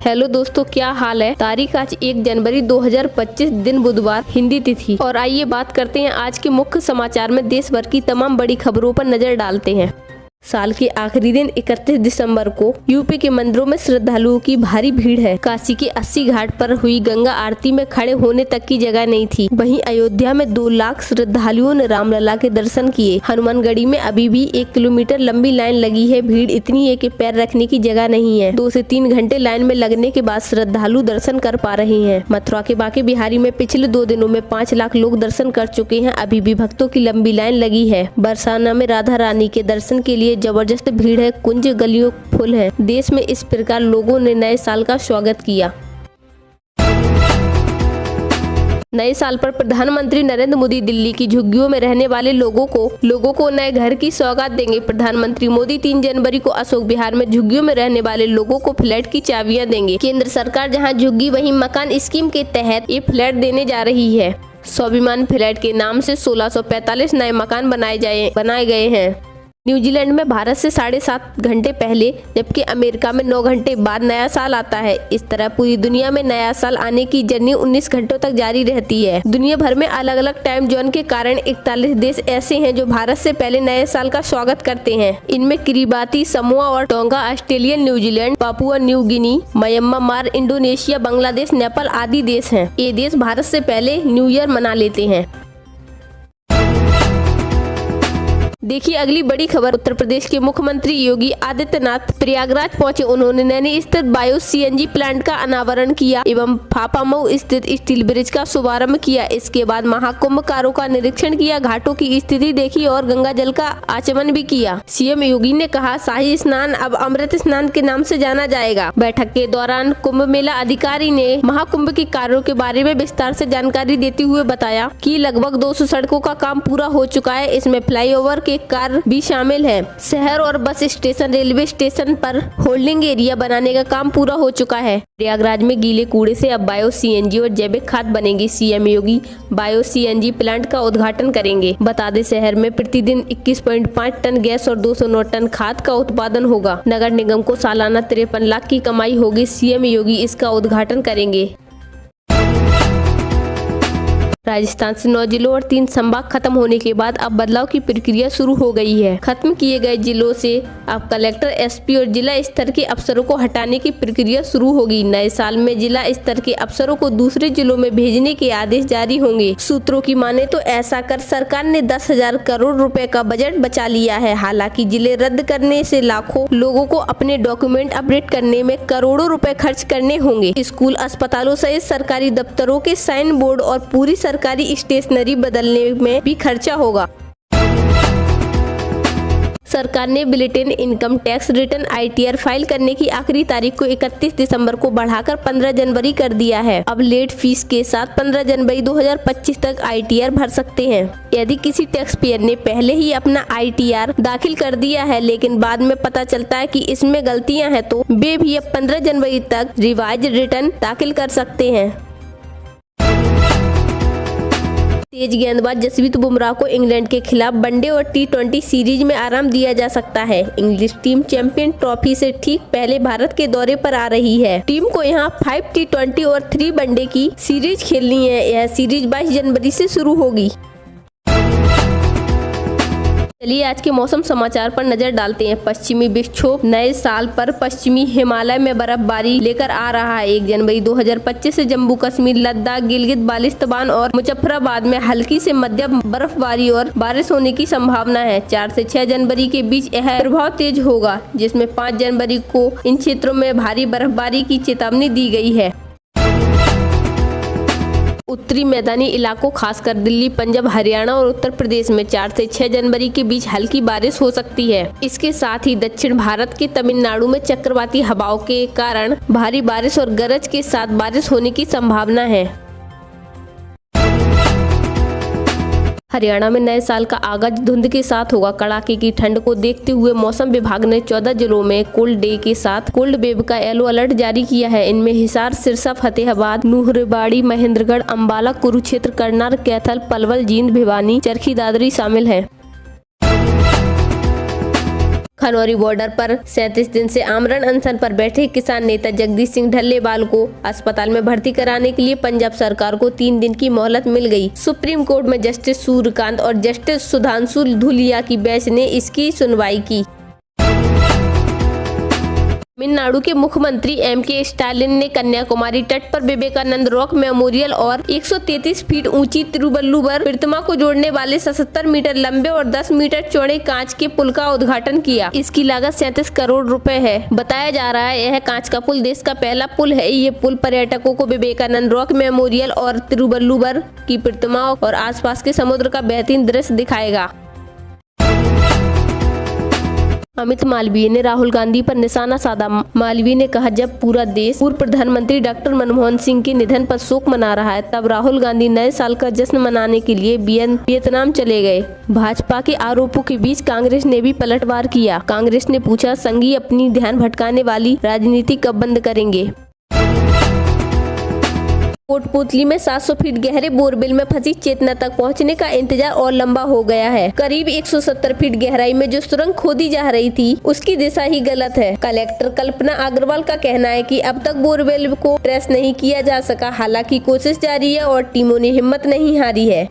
Hello दोस्तों, क्या हाल है। तारीख आज 1 जनवरी 2025 दिन बुधवार, हिंदी तिथि। और आइए बात करते हैं आज के मुख्य समाचार में। देश भर की तमाम बड़ी खबरों पर नजर डालते हैं। साल के आखिरी दिन 31 दिसंबर को यूपी के मंदिरों में श्रद्धालुओं की भारी भीड़ है। काशी के 80 घाट पर हुई गंगा आरती में खड़े होने तक की जगह नहीं थी। वहीं अयोध्या में 2 लाख श्रद्धालुओं ने रामलला के दर्शन किए। हनुमानगढ़ी में अभी भी 1 किलोमीटर लंबी लाइन लगी है। भीड़ इतनी है कि पैर रखने की जगह नहीं है। 2 से 3 घंटे लाइन में लगने के बाद श्रद्धालु दर्शन कर पा रहे हैं। मथुरा के बांके बिहारी में पिछले 2 दिनों में 5 लाख लोग दर्शन कर चुके हैं। अभी भी भक्तों की लंबी लाइन लगी है। बरसाना में राधा रानी के दर्शन के लिए जबरदस्त भीड़ है। कुंज गलियों फुल है। देश में इस प्रकार लोगों ने नए साल का स्वागत किया। नए साल पर प्रधानमंत्री नरेंद्र मोदी दिल्ली की झुग्गियों में रहने वाले लोगों को नए घर की सौगात देंगे। प्रधानमंत्री मोदी 3 जनवरी को अशोक विहार में झुग्गियों में रहने वाले लोगों को फ्लैट की चाबियां देंगे। केंद्र सरकार जहां झुग्गी वहीं मकान स्कीम के तहत ये फ्लैट देने जा रही है। स्वाभिमान फ्लैट के नाम से 1645 नए मकान बनाए गए हैं। न्यूजीलैंड में भारत से 7.5 घंटे पहले जबकि अमेरिका में 9 घंटे बाद नया साल आता है। इस तरह पूरी दुनिया में नया साल आने की जर्नी 19 घंटों तक जारी रहती है। दुनिया भर में अलग अलग टाइम जोन के कारण 41 देश ऐसे हैं जो भारत से पहले नए साल का स्वागत करते हैं। इनमें किरिबाती, समोआ और tonga, Australia, New Zealand, Papua New Guinea, Myanmar, Indonesia, Bangladesh, Nepal आदि देश हैं। ये देश भारत से पहले न्यू ईयर मना लेते हैं। देखिए अगली बड़ी खबर। उत्तर प्रदेश के मुख्यमंत्री योगी आदित्यनाथ प्रयागराज पहुंचे। उन्होंने नैनी स्थित बायो सीएनजी प्लांट का अनावरण किया एवं फाफामऊ स्थित स्टील ब्रिज का शुभारंभ किया। इसके बाद महाकुंभकारों का निरीक्षण किया, घाटों की स्थिति देखी और गंगा जल का आचमन भी किया। सीएम योगी ने कहा, शाही स्नान अब अमृत स्नान के नाम से जाना जाएगा। बैठक के दौरान कुंभ मेला अधिकारी ने महाकुंभ के कार्यों के बारे में विस्तार से जानकारी देते हुए बताया कि लगभग 200 सड़कों का काम पूरा हो चुका है। इसमें फ्लाईओवर के कार्य भी शामिल है। शहर और बस स्टेशन, रेलवे स्टेशन पर होल्डिंग एरिया बनाने का काम पूरा हो चुका है। प्रयागराज में गीले कूड़े से अब बायो सीएनजी और जैविक खाद बनेगी। सीएम योगी बायो सीएनजी प्लांट का उद्घाटन करेंगे। बता दें, शहर में प्रतिदिन 21.5 टन गैस और 209 टन खाद का उत्पादन होगा। नगर निगम को सालाना 53 लाख की कमाई होगी। सीएम योगी इसका उद्घाटन करेंगे। राजस्थान से 9 जिलों और 3 संभाग खत्म होने के बाद अब बदलाव की प्रक्रिया शुरू हो गई है। खत्म किए गए जिलों से अब कलेक्टर, एसपी और जिला स्तर के अफसरों को हटाने की प्रक्रिया शुरू होगी। नए साल में जिला स्तर के अफसरों को दूसरे जिलों में भेजने के आदेश जारी होंगे। सूत्रों की माने तो ऐसा कर सरकार ने 10,000 करोड़ रुपए का बजट बचा लिया है। हालांकि जिले रद्द करने से लाखों लोगों को अपने डॉक्यूमेंट अपडेट करने में करोड़ों रुपए खर्च करने होंगे। स्कूल, अस्पतालों सहित सरकारी दफ्तरों के साइन बोर्ड और पूरी सरकारी स्टेशनरी बदलने में भी खर्चा होगा। सरकार ने bulletin income tax return ITR file करने की आखिरी तारीख को 31 दिसंबर को बढ़ाकर 15 जनवरी कर दिया है। अब लेट फीस के साथ 15 जनवरी 2025 तक ITR भर सकते हैं। यदि किसी टैक्स पेयर ने पहले ही अपना ITR दाखिल कर दिया है लेकिन बाद में पता चलता है कि इसमें गलतियां हैं तो वे भी अब 15 जनवरी तक रिवाइज रिटर्न दाखिल कर सकते हैं। तेज गेंदबाज जसप्रीत बुमराह को इंग्लैंड के खिलाफ वनडे और T20 सीरीज में आराम दिया जा सकता है। इंग्लिश टीम चैंपियन ट्रॉफी से ठीक पहले भारत के दौरे पर आ रही है। टीम को यहां 5 T20 और 3 वनडे की सीरीज खेलनी है। यह सीरीज 22 जनवरी से शुरू होगी। चलिए आज के मौसम समाचार पर नजर डालते हैं। पश्चिमी विक्षोभ नए साल पर पश्चिमी हिमालय में बर्फबारी लेकर आ रहा है। 1 जनवरी 2025 से जम्मू कश्मीर, लद्दाख, गिलगित बाल्टिस्तान और मुजफ्फराबाद में हल्की से मध्यम बर्फबारी और बारिश होने की संभावना है। 4 से 6 जनवरी के बीच यह प्रभाव तेज होगा, जिसमें 5 जनवरी को इन क्षेत्रों में भारी बर्फबारी की चेतावनी दी गई है। उत्तरी मैदानी इलाकों खासकर दिल्ली, पंजाब, हरियाणा और उत्तर प्रदेश में 4 से 6 जनवरी के बीच हल्की बारिश हो सकती है। इसके साथ ही दक्षिण भारत के तमिलनाडु में चक्रवाती हवाओं के कारण भारी बारिश और गरज के साथ बारिश होने की संभावना है। हरियाणा में नए साल का आगाज धुंध के साथ होगा। कड़ाके की ठंड को देखते हुए मौसम विभाग ने 14 जिलों में कोल्ड डे के साथ कोल्ड वेव का येलो अलर्ट जारी किया है। इनमें हिसार, सिरसा, फतेहाबाद, नुह रेवाड़ी, महेंद्रगढ़, अंबाला, कुरुक्षेत्र, करनाल, कैथल, पलवल, जींद, भिवानी, चरखी दादरी शामिल है। खनौरी बॉर्डर पर 37 दिन से आमरण अनशन पर बैठे किसान नेता जगदीश सिंह ढल्लेवाल को अस्पताल में भर्ती कराने के लिए पंजाब सरकार को 3 दिन की मोहलत मिल गई। सुप्रीम कोर्ट में जस्टिस सूर्यकांत और जस्टिस सुधांशु धूलिया की बेंच ने इसकी सुनवाई की। तमिलनाडु के मुख्यमंत्री M.K. स्टालिन ने कन्याकुमारी तट पर विवेकानंद रॉक मेमोरियल और 133 फीट ऊंची तिरुवल्लुवर प्रतिमा को जोड़ने वाले 77 मीटर लंबे और 10 मीटर चौड़े कांच के पुल का उद्घाटन किया। इसकी लागत 37 करोड़ रुपए है। बताया जा रहा है यह कांच का पुल देश का पहला पुल है। ये पुल पर्यटकों को विवेकानंद रॉक मेमोरियल और तिरुवल्लुवर की प्रतिमा और आसपास के समुद्र का बेहतरीन दृश्य दिखाएगा। अमित मालवीय ने राहुल गांधी पर निशाना साधा। मालवीय ने कहा, जब पूरा देश पूर्व प्रधानमंत्री डॉक्टर मनमोहन सिंह के निधन पर शोक मना रहा है, तब राहुल गांधी नए साल का जश्न मनाने के लिए वियतनाम चले गए। भाजपा के आरोपों के बीच कांग्रेस ने भी पलटवार किया। कांग्रेस ने पूछा, संघी अपनी ध्यान भटकाने वाली राजनीति कब बंद करेंगे। कोटपूतली में 700 फीट गहरे बोरवेल में फंसी चेतना तक पहुंचने का इंतजार और लंबा हो गया है। करीब 170 फीट गहराई में जो सुरंग खोदी जा रही थी, उसकी दिशा ही गलत है। कलेक्टर कल्पना अग्रवाल का कहना है कि अब तक बोरवेल को ट्रेस नहीं किया जा सका। हालांकि कोशिश जारी है और टीमों ने हिम्मत नहीं हारी है।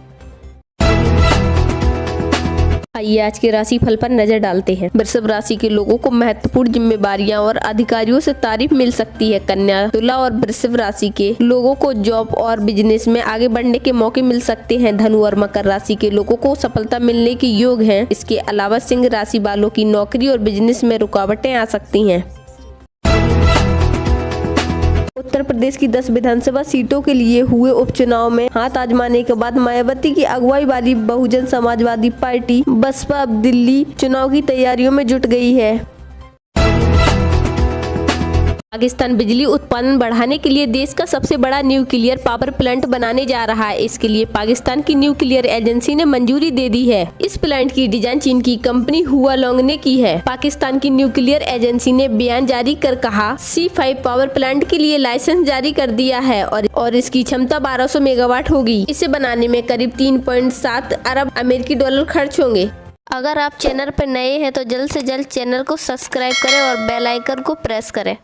आइए आज के राशि फल पर नजर डालते हैं। वृषभ राशि के लोगों को महत्वपूर्ण जिम्मेदारियां और अधिकारियों से तारीफ मिल सकती है। कन्या, तुला और वृषभ राशि के लोगों को जॉब और बिजनेस में आगे बढ़ने के मौके मिल सकते हैं। धनु और मकर राशि के लोगों को सफलता मिलने के योग हैं। इसके अलावा सिंह राशि वालों की नौकरी और बिजनेस में रुकावटें आ सकती हैं। उत्तर प्रदेश की 10 विधानसभा सीटों के लिए हुए उपचुनाव में हाथ आजमाने के बाद मायावती की अगुवाई वाली बहुजन समाजवादी पार्टी बसपा अब दिल्ली चुनाव की तैयारियों में जुट गई है। पाकिस्तान बिजली उत्पादन बढ़ाने के लिए देश का सबसे बड़ा न्यूक्लियर पावर प्लांट बनाने जा रहा है। इसके लिए पाकिस्तान की न्यूक्लियर एजेंसी ने मंजूरी दे दी है। इस प्लांट की डिजाइन चीन की कंपनी हुआलोंग ने की है। पाकिस्तान की न्यूक्लियर एजेंसी ने बयान जारी कर कहा, C5 पावर प्लांट के लिए लाइसेंस जारी कर दिया है और इसकी क्षमता 1200 मेगावाट होगी। इसे बनाने में करीब 3.7 अरब अमेरिकी डॉलर खर्च होंगे। अगर आप चैनल पर नए हैं तो जल्द से जल्द चैनल को सब्सक्राइब करें और बेल आइकन को प्रेस करें।